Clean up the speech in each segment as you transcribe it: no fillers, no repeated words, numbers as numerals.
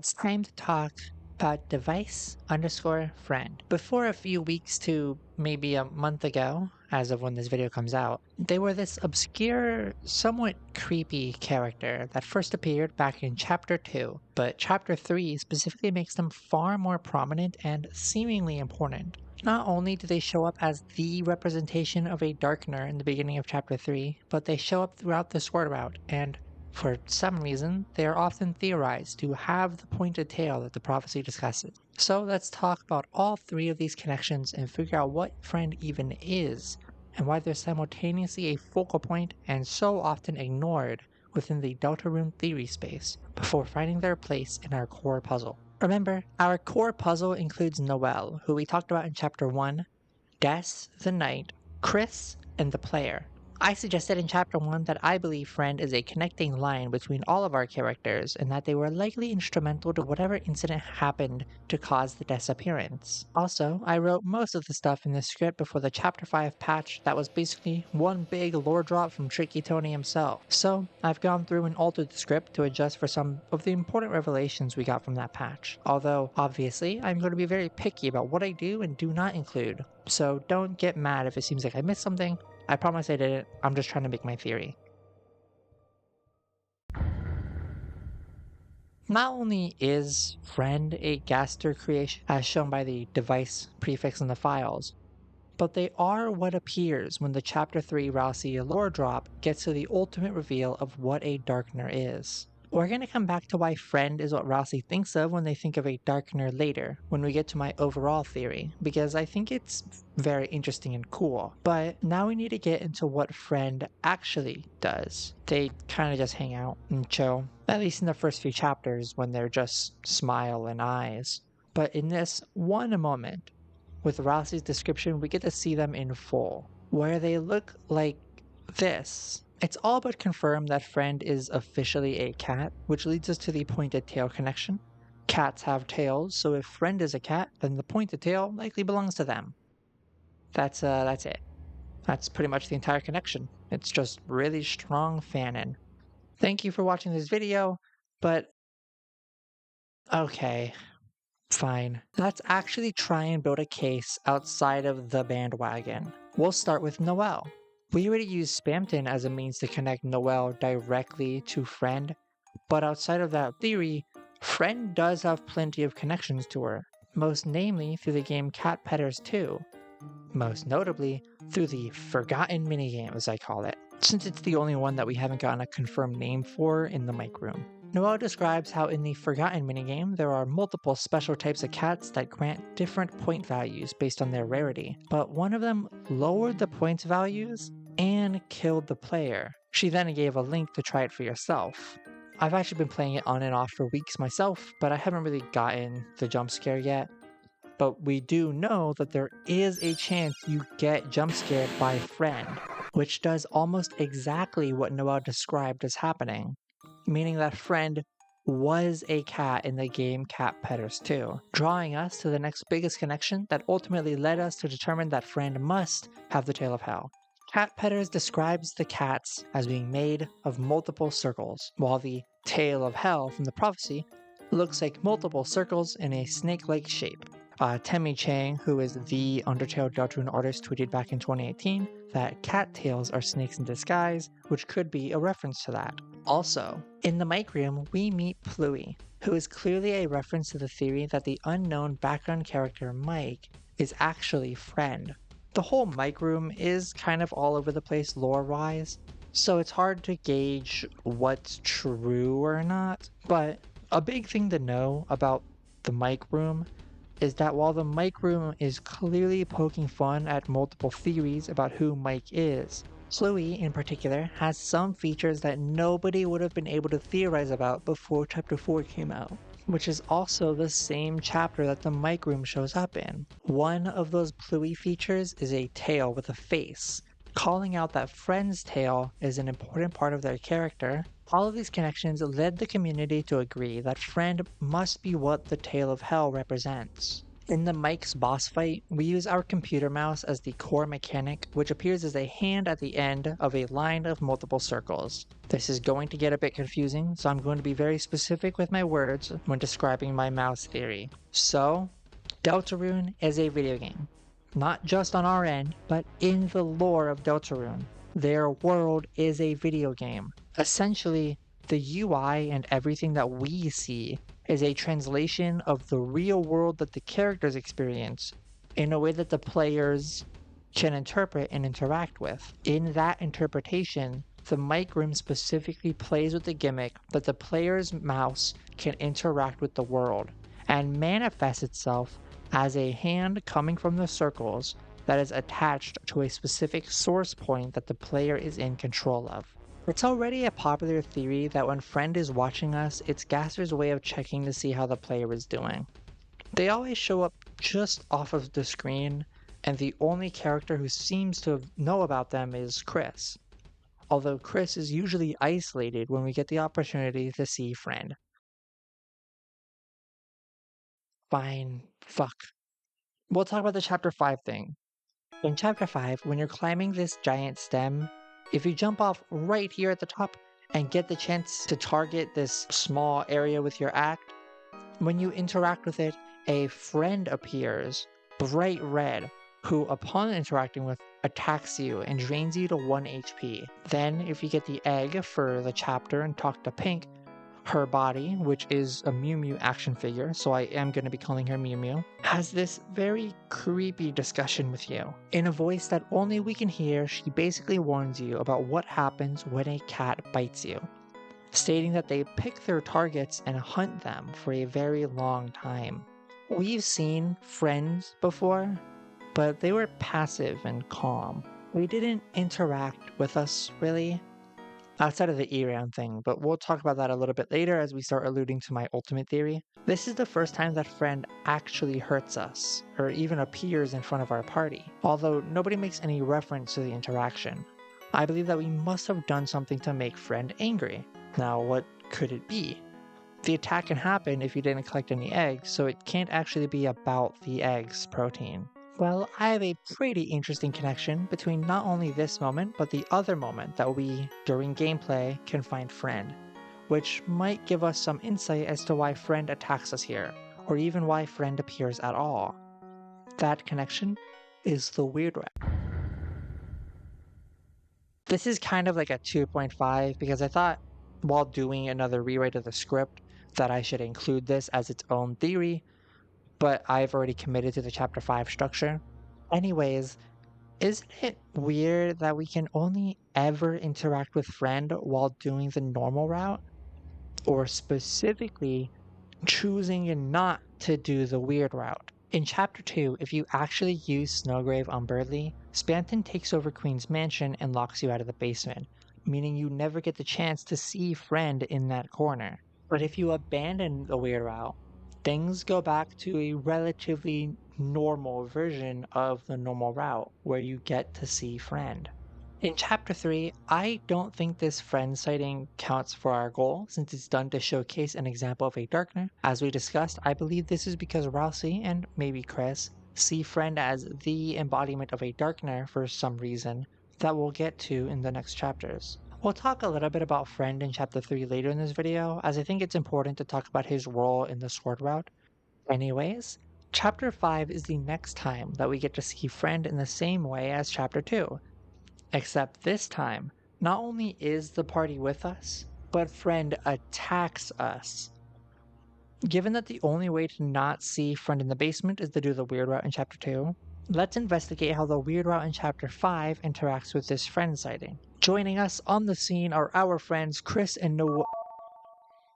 It's time to talk about device underscore friend. Before a few weeks to maybe a month ago, as of when this video comes out, they were this obscure, somewhat creepy character that first appeared back in Chapter 2, but Chapter 3 specifically makes them far more prominent and seemingly important. Not only do they show up as the representation of a Darkener in the beginning of Chapter 3, but they show up throughout the Sword Route, and for some reason, they are often theorized to have the pointed tail that the prophecy discusses. So let's talk about all three of these connections and figure out what friend even is, and why they're simultaneously a focal point and so often ignored within the Deltarune theory space before finding their place in our core puzzle. Remember, our core puzzle includes Noelle, who we talked about in Chapter 1, Des the Knight, Chris, and the player. I suggested in Chapter 1 that I believe friend is a connecting line between all of our characters and that they were likely instrumental to whatever incident happened to cause the disappearance. Also, I wrote most of the stuff in the script before the Chapter 5 patch that was basically one big lore drop from Tricky Tony himself. So, I've gone through and altered the script to adjust for some of the important revelations we got from that patch. Although, obviously, I'm going to be very picky about what I do and do not include. So don't get mad if it seems like I missed something. I promise I didn't. I'm just trying to make my theory. Not only is friend a Gaster creation, as shown by the device prefix in the files, but they are what appears when the Chapter 3 Rousey lore drop gets to the ultimate reveal of what a Darkener is. We're going to come back to why friend is what Rousey thinks of when they think of a Darkener later, when we get to my overall theory, because I think it's very interesting and cool. But now we need to get into what friend actually does. They kind of just hang out and chill, at least in the first few chapters when they're just smile and eyes. But in this one moment, with Rousey's description, we get to see them in full, where they look like this. It's all but confirmed that friend is officially a cat, which leads us to the pointed tail connection. Cats have tails, so if friend is a cat, then the pointed tail likely belongs to them. That's it. That's pretty much the entire connection. It's just really strong fanon. Thank you for watching this video, but okay, fine. Let's actually try and build a case outside of the bandwagon. We'll start with Noelle. We already used Spamton as a means to connect Noelle directly to friend, but outside of that theory, friend does have plenty of connections to her, most namely through the game Cat Petters 2, most notably through the Forgotten minigame as I call it, since it's the only one that we haven't gotten a confirmed name for in the mic room. Noelle describes how in the Forgotten minigame there are multiple special types of cats that grant different point values based on their rarity, but one of them lowered the points values and killed the player. She then gave a link to try it for yourself. I've actually been playing it on and off for weeks myself, but I haven't really gotten the jump scare yet. But we do know that there is a chance you get jump scared by friend, which does almost exactly what Noelle described as happening, meaning that friend was a cat in the game Cat Petters 2, drawing us to the next biggest connection that ultimately led us to determine that friend must have the tail of hell. Cat Petters describes the cats as being made of multiple circles, while the tail of hell from the prophecy looks like multiple circles in a snake-like shape. Temmie Chang, who is the Undertale Deltarune artist, tweeted back in 2018 that cat tails are snakes in disguise, which could be a reference to that. Also, in the mic room, we meet Pluie, who is clearly a reference to the theory that the unknown background character Mike is actually friend. The whole mic room is kind of all over the place lore-wise, so it's hard to gauge what's true or not, but a big thing to know about the mic room is that while the mic room is clearly poking fun at multiple theories about who Mike is, Pluie in particular has some features that nobody would have been able to theorize about before Chapter 4 came out, which is also the same chapter that the mic room shows up in. One of those Pluie features is a tail with a face, calling out that friend's tail is an important part of their character. All of these connections led the community to agree that friend must be what the tail of hell represents. In the Mike's boss fight, we use our computer mouse as the core mechanic, which appears as a hand at the end of a line of multiple circles. This is going to get a bit confusing, so I'm going to be very specific with my words when describing my mouse theory. So, Deltarune is a video game. Not just on our end, but in the lore of Deltarune. Their world is a video game. Essentially, the UI and everything that we see is a translation of the real world that the characters experience in a way that the players can interpret and interact with. In that interpretation, the mic room specifically plays with the gimmick that the player's mouse can interact with the world and manifests itself as a hand coming from the circles that is attached to a specific source point that the player is in control of. It's already a popular theory that when friend is watching us, it's Gaster's way of checking to see how the player is doing. They always show up just off of the screen, and the only character who seems to know about them is Chris. Although Chris is usually isolated when we get the opportunity to see friend. Fine, fuck. We'll talk about the chapter 5 thing. In chapter 5, when you're climbing this giant stem, if you jump off right here at the top and get the chance to target this small area with your act, when you interact with it, a friend appears, bright red, who upon interacting with attacks you and drains you to 1 HP. Then, if you get the egg for the chapter and talk to Pink, her body, which is a Mew Mew action figure, so I am going to be calling her Mew Mew, has this very creepy discussion with you. In a voice that only we can hear, she basically warns you about what happens when a cat bites you, stating that they pick their targets and hunt them for a very long time. We've seen friends before, but they were passive and calm. They didn't interact with us, really, outside of the E-round thing, but we'll talk about that a little bit later as we start alluding to my ultimate theory. This is the first time that friend actually hurts us, or even appears in front of our party, although nobody makes any reference to the interaction. I believe that we must have done something to make friend angry. Now, what could it be? The attack can happen if you didn't collect any eggs, so it can't actually be about the egg's protein. Well, I have a pretty interesting connection between not only this moment, but the other moment that we, during gameplay, can find friend, which might give us some insight as to why friend attacks us here, or even why friend appears at all. That connection is the weird route. This is kind of like a 2.5 because I thought while doing another rewrite of the script that I should include this as its own theory, but I've already committed to the chapter 5 structure. Anyways, isn't it weird that we can only ever interact with friend while doing the normal route? Or specifically, choosing not to do the weird route. In chapter 2, if you actually use Snowgrave on Birdley, Spamton takes over Queen's Mansion and locks you out of the basement, meaning you never get the chance to see friend in that corner. But if you abandon the weird route, things go back to a relatively normal version of the normal route where you get to see friend. In chapter 3, I don't think this friend sighting counts for our goal since it's done to showcase an example of a darkener. As we discussed, I believe this is because Rousey and maybe Chris see friend as the embodiment of a darkener for some reason that we'll get to in the next chapters. We'll talk a little bit about Friend in Chapter 3 later in this video, as I think it's important to talk about his role in the Sword Route. Anyways, Chapter 5 is the next time that we get to see Friend in the same way as Chapter 2. Except this time, not only is the party with us, but Friend attacks us. Given that the only way to not see Friend in the basement is to do the weird route in Chapter 2, let's investigate how the weird route in Chapter 5 interacts with this friend sighting. Joining us on the scene are our friends Chris and Noah.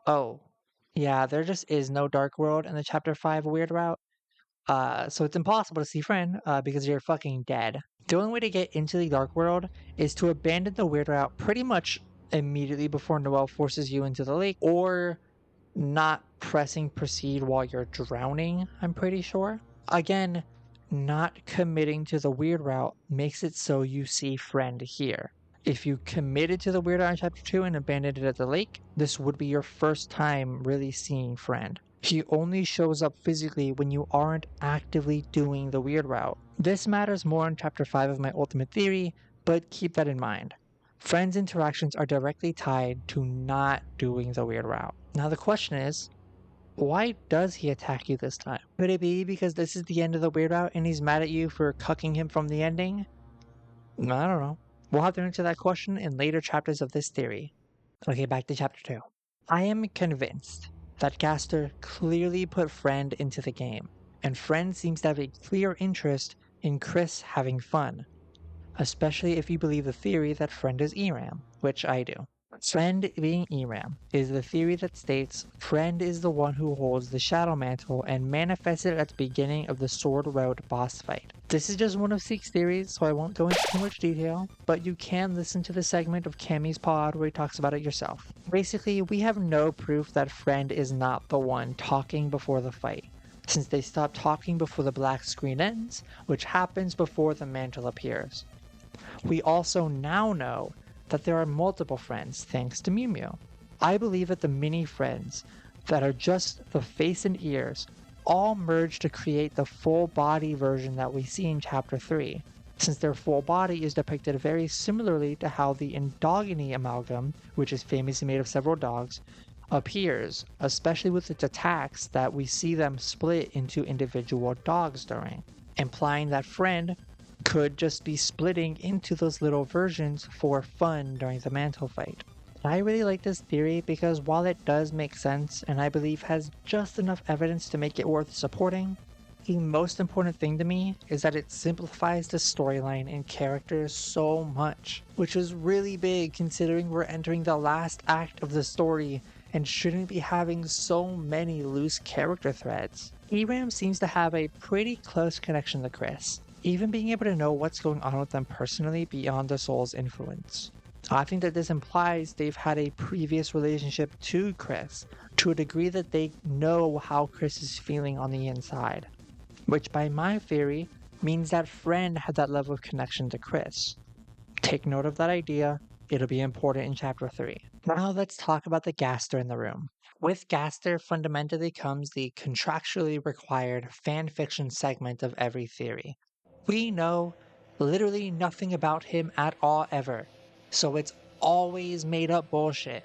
Oh, yeah, there just is no Dark World in the Chapter 5 weird route. So it's impossible to see friend because you're fucking dead. The only way to get into the Dark World is to abandon the weird route pretty much immediately before Noelle forces you into the lake, or not pressing proceed while you're drowning, I'm pretty sure. Again, not committing to the weird route makes it so you see friend here. If you committed to the weird route in Chapter 2 and abandoned it at the lake, this would be your first time really seeing friend. He only shows up physically when you aren't actively doing the weird route. This matters more in Chapter 5 of my ultimate theory, but keep that in mind. Friends' interactions are directly tied to not doing the weird route. Now the question is, why does he attack you this time? Could it be because this is the end of the weird route and he's mad at you for cucking him from the ending? I don't know. We'll have to answer that question in later chapters of this theory. Okay, back to chapter 2. I am convinced that Gaster clearly put Friend into the game, and Friend seems to have a clear interest in Chris having fun, especially if you believe the theory that Friend is ERAM, which I do. Friend being ERAM is the theory that states Friend is the one who holds the Shadow Mantle and manifests it at the beginning of the Sword Road boss fight. This is just one of 6 theories, so I won't go into too much detail, but you can listen to the segment of Cammy's pod where he talks about it yourself. Basically, we have no proof that Friend is not the one talking before the fight, since they stop talking before the black screen ends, which happens before the mantle appears. We also now know that there are multiple friends thanks to Mew Mew. I believe that the mini friends that are just the face and ears all merge to create the full body version that we see in chapter 3, since their full body is depicted very similarly to how the Endogeny amalgam, which is famously made of several dogs, appears, especially with its attacks that we see them split into individual dogs during, implying that Friend could just be splitting into those little versions for fun during the mantle fight. I really like this theory because while it does make sense and I believe has just enough evidence to make it worth supporting, the most important thing to me is that it simplifies the storyline and characters so much, which is really big considering we're entering the last act of the story and shouldn't be having so many loose character threads. ERAM seems to have a pretty close connection to Chris, even being able to know what's going on with them personally beyond the soul's influence. I think that this implies they've had a previous relationship to Chris, to a degree that they know how Chris is feeling on the inside, which by my theory means that Friend had that level of connection to Chris. Take note of that idea, it'll be important in chapter 3. Now let's talk about the Gaster in the room. With Gaster fundamentally comes the contractually required fanfiction segment of every theory. We know literally nothing about him at all ever, so it's always made up bullshit.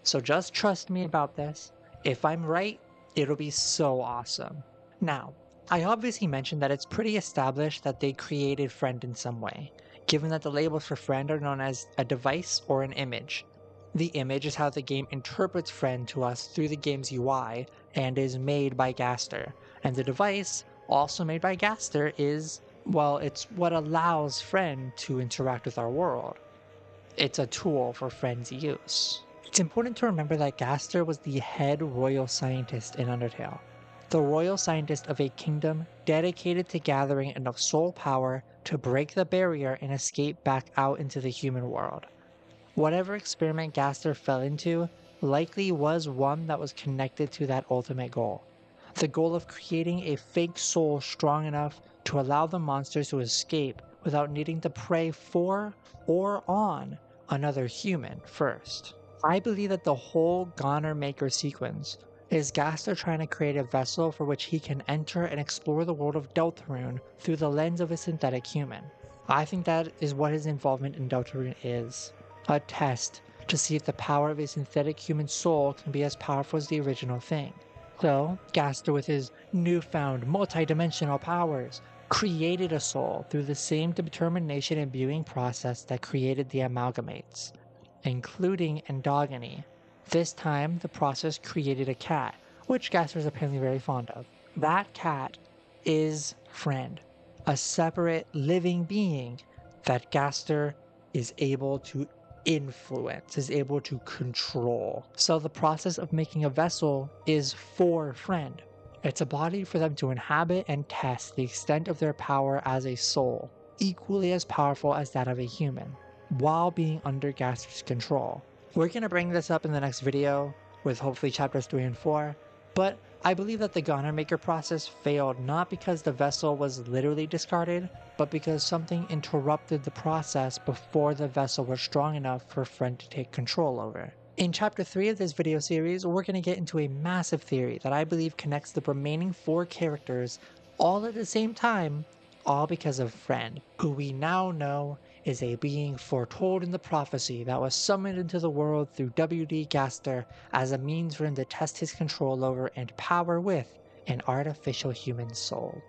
So just trust me about this. If I'm right, it'll be so awesome. Now, I obviously mentioned that it's pretty established that they created Friend in some way, given that the labels for Friend are known as a device or an image. The image is how the game interprets Friend to us through the game's UI and is made by Gaster, and the device, also made by Gaster, is, well, it's what allows Friend to interact with our world. It's a tool for Friend's use. It's important to remember that Gaster was the head royal scientist in Undertale, the royal scientist of a kingdom dedicated to gathering enough soul power to break the barrier and escape back out into the human world. Whatever experiment Gaster fell into likely was one that was connected to that ultimate goal. The goal of creating a fake soul strong enough to allow the monsters to escape without needing to prey for or on another human first. I believe that the whole Goner Maker sequence is Gaster trying to create a vessel for which he can enter and explore the world of Deltarune through the lens of a synthetic human. I think that is what his involvement in Deltarune is. A test to see if the power of a synthetic human soul can be as powerful as the original thing. So, Gaster, with his newfound multi-dimensional powers, created a soul through the same determination and viewing process that created the amalgamates, including Endogeny. This time, the process created a cat, which Gaster is apparently very fond of. That cat is Friend, a separate living being that Gaster is able to influence, is able to control. So the process of making a vessel is for Friend. It's a body for them to inhabit and test the extent of their power as a soul, equally as powerful as that of a human, while being under Gaster's control. We're going to bring this up in the next video, with hopefully chapters 3 and 4, but I believe that the Goner Maker process failed not because the vessel was literally discarded, but because something interrupted the process before the vessel was strong enough for Friend to take control over. In Chapter 3 of this video series, we're going to get into a massive theory that I believe connects the remaining 4 characters all at the same time, all because of Friend, who we now know is a being foretold in the prophecy that was summoned into the world through W.D. Gaster as a means for him to test his control over and power with an artificial human soul.